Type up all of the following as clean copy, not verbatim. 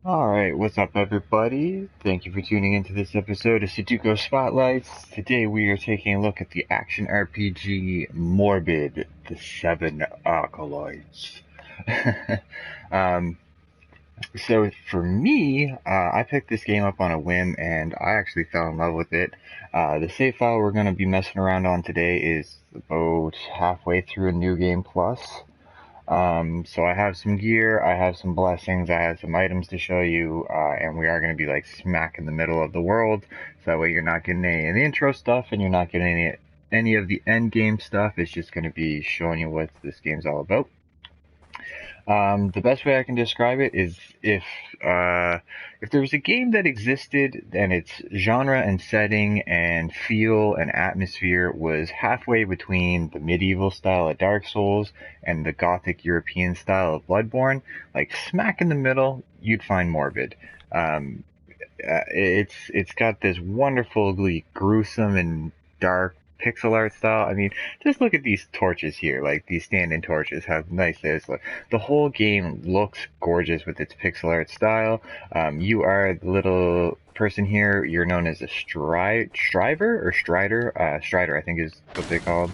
Alright, what's up everybody? Thank you for tuning into this episode of Sodukos Spotlights. Today we are taking a look at the action RPG Morbid The Seven Acolytes. um, so for me, I picked this game up on a whim and I actually fell in love with it. The save file we're going to be messing around on today is about halfway through a New Game Plus. So I have some gear, I have some blessings, I have some items to show you, and we are going to be like smack in the middle of the world. So that way you're not getting any of the intro stuff and you're not getting any of the end game stuff. It's just going to be showing you what this game's all about. The best way I can describe it is uh, if there was a game that existed and its genre and setting and feel and atmosphere was halfway between the medieval style of Dark Souls and the gothic European style of Bloodborne, like smack in the middle, you'd find Morbid. Um, it's got this wonderfully gruesome and dark pixel art style. I mean, just look at these torches here, like these stand-in torches, how nice it is. Like, the whole game looks gorgeous with its pixel art style. You are the little person here. You're known as a striver or strider. Strider, I think is what they called.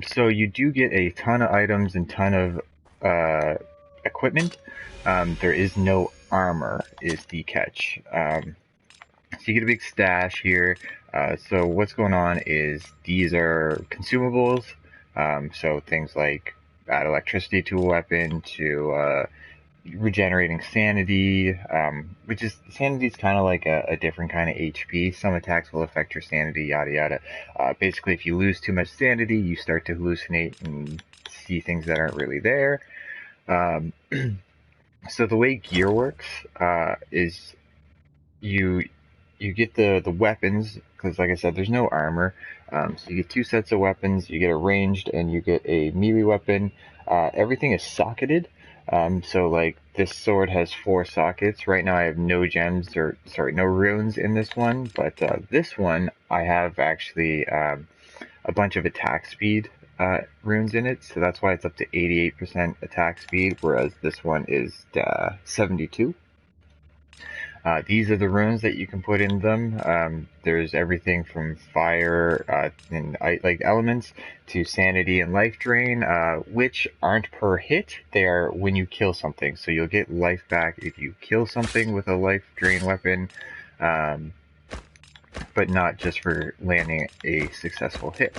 So you do get a ton of items and ton of equipment. There is no armor, is the catch. So you get a big stash here. So what's going on is these are consumables. So things like add electricity to a weapon, to regenerating sanity, which is sanity is kind of like a different kind of HP. Some attacks will affect your sanity, yada yada. Basically, if you lose too much sanity, you start to hallucinate and see things that aren't really there. Um, so the way gear works is you you get the weapons because, like I said, there's no armor. So you get two sets of weapons. You get a ranged and you get a melee weapon. Everything is socketed. So like this sword has four sockets. Right now I have no gems or sorry, no runes in this one, but this one I have actually a bunch of attack speed runes in it. So that's why it's up to 88% attack speed, whereas this one is 72. These are the runes that you can put in them. There's everything from fire and like elements to sanity and life drain, which aren't per hit. They are when you kill something. So you'll get life back if you kill something with a life drain weapon, um, but not just for landing a successful hit.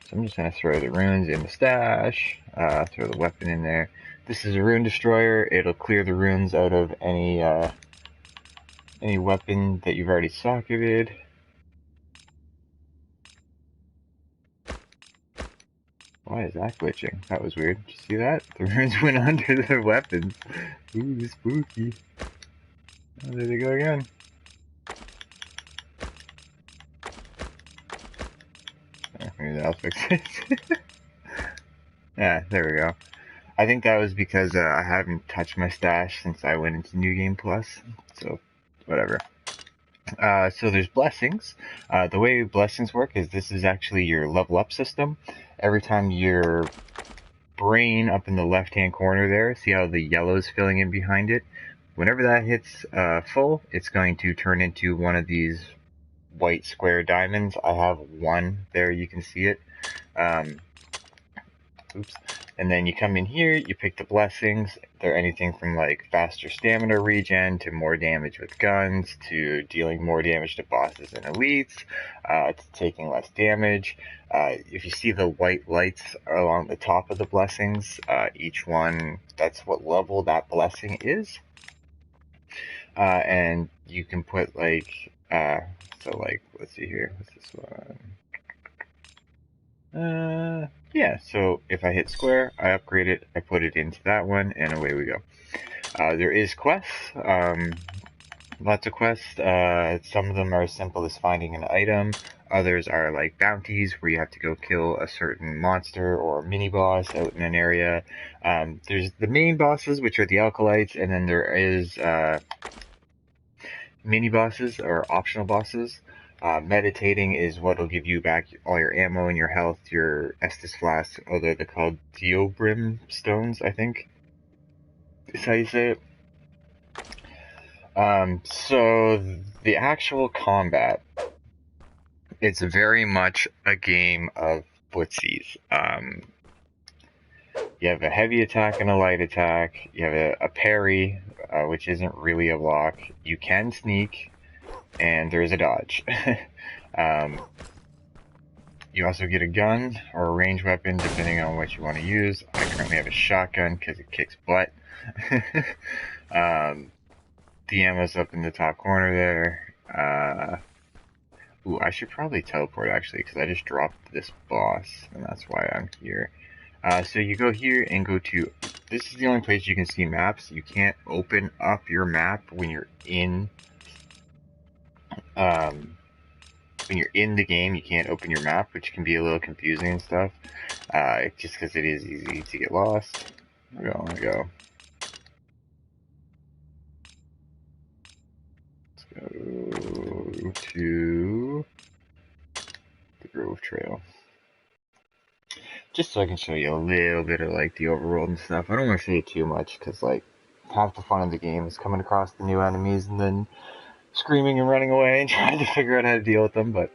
So I'm just going to throw the runes in the stash, throw the weapon in there. This is a rune destroyer. It'll clear the runes out of any weapon that you've already socketed. Why is that glitching? That was weird. Did you see that? The runes went under the weapons. Ooh, spooky. Oh, there they go again. Maybe that'll fix it. Yeah, there we go. I think that was because I haven't touched my stash since I went into New Game Plus. So, whatever. So there's blessings. The way blessings work is this is actually your level up system. Every time your brain up in the left hand corner there, see how the yellow is filling in behind it? Whenever that hits full, it's going to turn into one of these white square diamonds. I have one there, you can see it. Um, Oops. And then you come in here, you pick the blessings. They're anything from like faster stamina regen to more damage with guns to dealing more damage to bosses and elites, to taking less damage. If you see the white lights along the top of the blessings, each one, that's what level that blessing is. And you can put like, so like, let's see here, what's this one? Yeah, so if I hit square, I upgrade it, I put it into that one, and away we go. There is quests, lots of quests. Some of them are as simple as finding an item. Others are like bounties, where you have to go kill a certain monster or mini boss out in an area. There's the main bosses, which are the acolytes, and then there is mini bosses or optional bosses. Meditating is what will give you back all your ammo and your health, your Estus flasks, although they're called Diobrim stones, I think is how you say it. So the actual combat, it's very much a game of footsies. You have a heavy attack and a light attack. You have a parry, which isn't really a block. You can sneak, and there's a dodge. um, you also get a gun or a ranged weapon, depending on what you want to use. I currently have a shotgun because it kicks butt. The ammo's up in the top corner there. Ooh, I should probably teleport actually, because I just dropped this boss, and that's why I'm here. So you go here and go to, this is the only place you can see maps. You can't open up your map when you're in, the game. You can't open your map, which can be a little confusing and stuff, just because it is easy to get lost. Let's go. To the Grove Trail. Just so I can show you a little bit of like the overworld and stuff. I don't want to show you too much because like half the fun of the game is coming across the new enemies and then screaming and running away and trying to figure out how to deal with them. But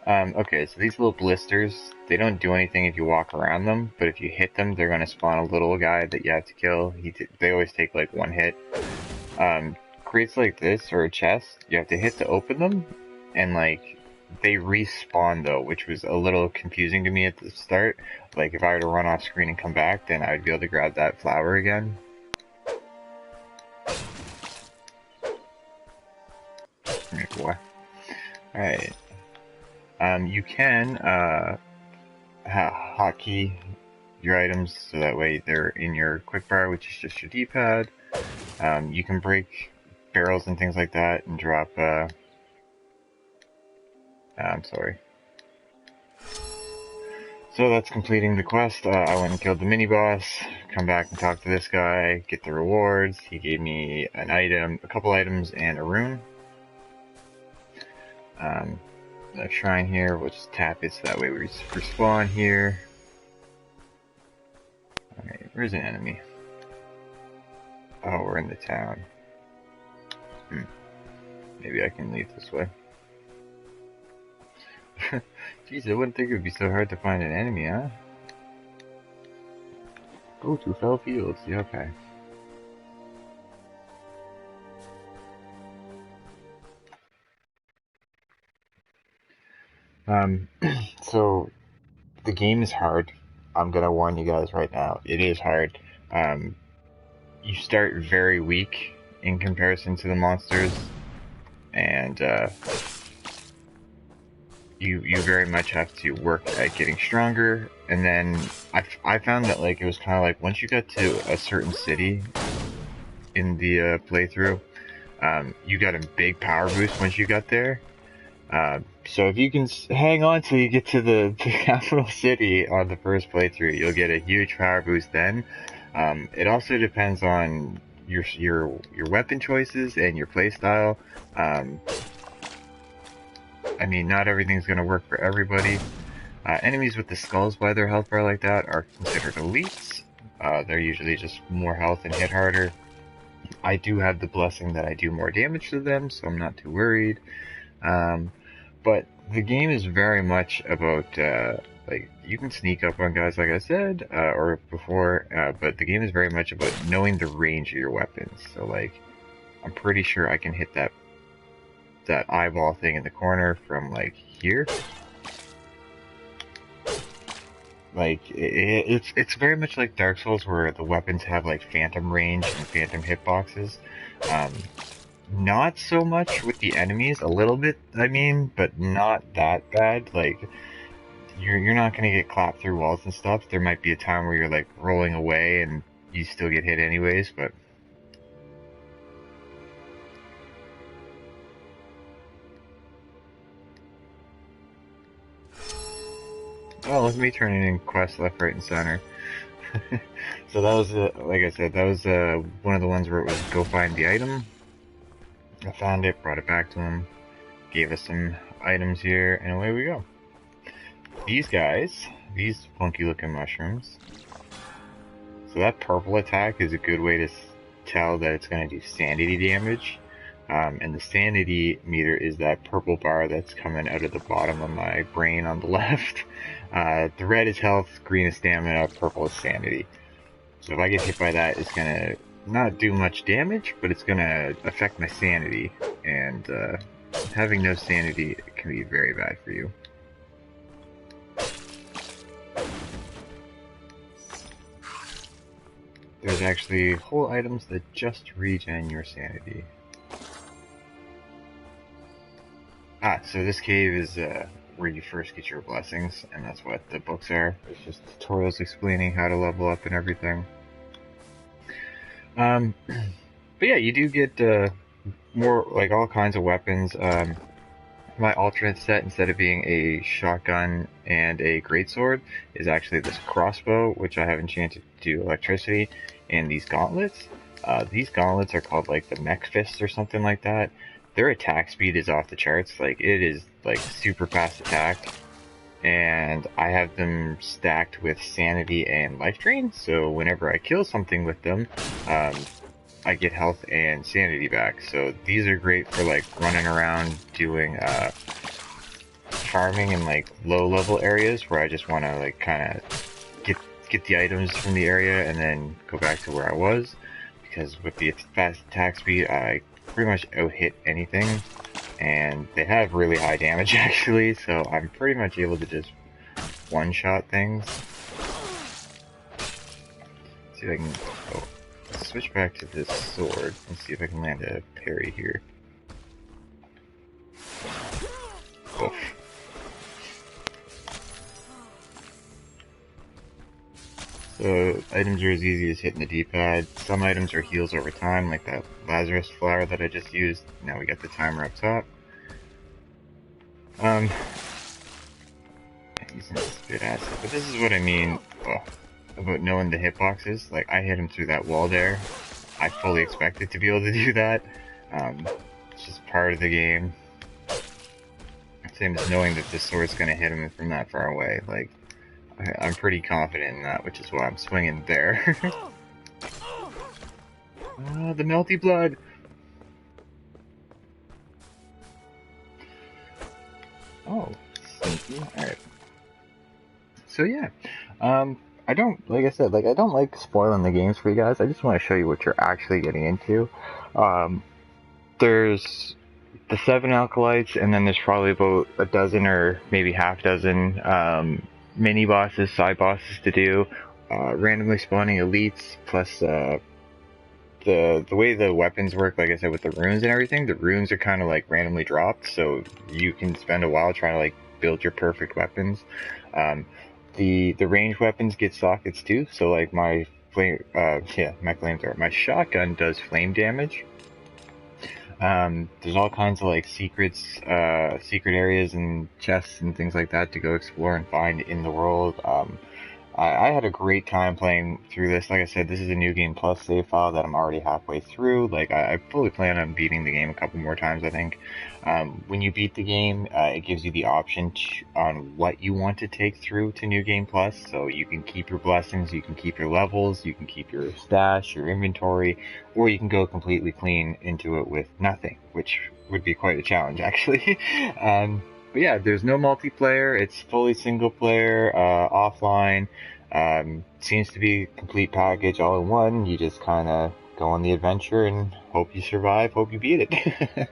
okay, so these little blisters, they don't do anything if you walk around them, but if you hit them, they're going to spawn a little guy that you have to kill. They always take like one hit. Crates like this or a chest, you have to hit to open them, and like they respawn though, which was a little confusing to me at the start. Like if I were to run off screen and come back, then I would be able to grab that flower again. Alright. You can hotkey your items so that way they're in your quick bar, which is just your D-pad. You can break barrels and things like that and drop I'm sorry. So that's completing the quest. I went and killed the mini-boss, come back and talk to this guy, get the rewards. He gave me an item, a couple items, and a rune. A shrine here, we'll just tap it so that way we respawn here. Alright, where's an enemy? Oh, we're in the town. Maybe I can leave this way. Jeez, I wouldn't think it would be so hard to find an enemy, huh? Go to Fell Fields, yeah, okay. So, the game is hard. I'm gonna warn you guys right now. It is hard. You start very weak in comparison to the monsters, and, you very much have to work at getting stronger, and then I found that like it was kind of like once you got to a certain city in the playthrough, you got a big power boost once you got there. So if you can hang on till you get to the capital city on the first playthrough, you'll get a huge power boost then. It also depends on your weapon choices and your playstyle. I mean, not everything's going to work for everybody. Enemies with the skulls by their health bar like that are considered elites. They're usually just more health and hit harder. I do have the blessing that I do more damage to them, so I'm not too worried. But the game is very much about, like, you can sneak up on guys, like I said, or before, but the game is very much about knowing the range of your weapons. So, like, I'm pretty sure I can hit that eyeball thing in the corner from like here. Like it's very much like Dark Souls, where the weapons have like phantom range and phantom hitboxes. Not so much with the enemies, a little bit, I mean, but not that bad. Like you're not gonna get clapped through walls and stuff. There might be a time where you're like rolling away and you still get hit anyways, but oh, look at me turning in quests left, right, and center. So that was, like I said, that was one of the ones where it was go find the item. I found it, brought it back to him, gave us some items here, and away we go. These guys, these funky looking mushrooms. So that purple attack is a good way tell that it's going to do sanity damage. And the sanity meter is that purple bar that's coming out of the bottom of my brain on the left. The red is health, green is stamina, purple is sanity. So if I get hit by that, it's going to not do much damage, but it's going to affect my sanity. And having no sanity can be very bad for you. There's actually whole items that just regen your sanity. So this cave is where you first get your blessings, and that's what the books are. It's just tutorials explaining how to level up and everything. But yeah, you do get more, like, all kinds of weapons. My alternate set, instead of being a shotgun and a greatsword, is actually this crossbow, which I have enchanted to electricity, and these gauntlets. These gauntlets are called, like, the mech fists or something like that. Their attack speed is off the charts. Like, it is, like, super fast attack. And I have them stacked with sanity and life drain, so whenever I kill something with them, I get health and sanity back. So these are great for, like, running around doing farming in, like, low level areas where I just want to, like, kind of get the items from the area and then go back to where I was, because with the fast attack speed I pretty much out-hit anything, and they have really high damage actually, so I'm pretty much able to just one-shot things. Let's see if I can switch back to this sword and see if I can land a parry here. Oof. So items are as easy as hitting the D-pad. Some items are heals over time, like that Lazarus flower that I just used. Now we got the timer up top. Using this good asset, but this is what I mean about knowing the hitboxes. Like, I hit him through that wall there. I fully expected to be able to do that. It's just part of the game. Same as knowing that this sword's gonna hit him from that far away. Like, I'm pretty confident in that, which is why I'm swinging there. The melty blood! Oh, sneaky. Alright. So yeah, I don't, like I said, like, I don't like spoiling the games for you guys. I just want to show you what you're actually getting into. There's the 7 acolytes, and then there's probably about a dozen or maybe half dozen mini bosses, side bosses to do, randomly spawning elites, plus the way the weapons work, like I said, with the runes and everything, the runes are kind of like randomly dropped, so you can spend a while trying to, like, build your perfect weapons. The ranged weapons get sockets too, so like my flamethrower, my shotgun does flame damage. There's all kinds of, like, secret areas and chests and things like that to go explore and find in the world. I had a great time playing through this. Like I said, this is a New Game Plus save file that I'm already halfway through. Like, I fully plan on beating the game a couple more times, I think. When you beat the game, it gives you the option on what you want to take through to New Game Plus. So you can keep your blessings, you can keep your levels, you can keep your stash, your inventory, or you can go completely clean into it with nothing, which would be quite a challenge, actually. But yeah, there's no multiplayer. It's fully single player, offline. Seems to be a complete package all in one. You just kind of go on the adventure and hope you survive, hope you beat it.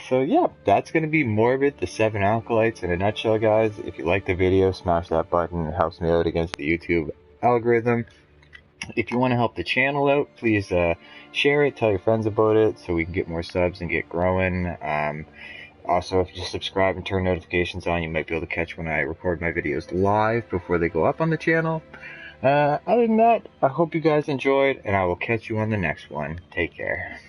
So yeah, that's going to be Morbid The Seven Acolytes in a nutshell, guys. If you like the video, smash that button. It helps me out against the YouTube algorithm. If you want to help the channel out, please share it, tell your friends about it so we can get more subs and get growing. Also, if you subscribe and turn notifications on, you might be able to catch when I record my videos live before they go up on the channel. Other than that, I hope you guys enjoyed, and I will catch you on the next one. Take care.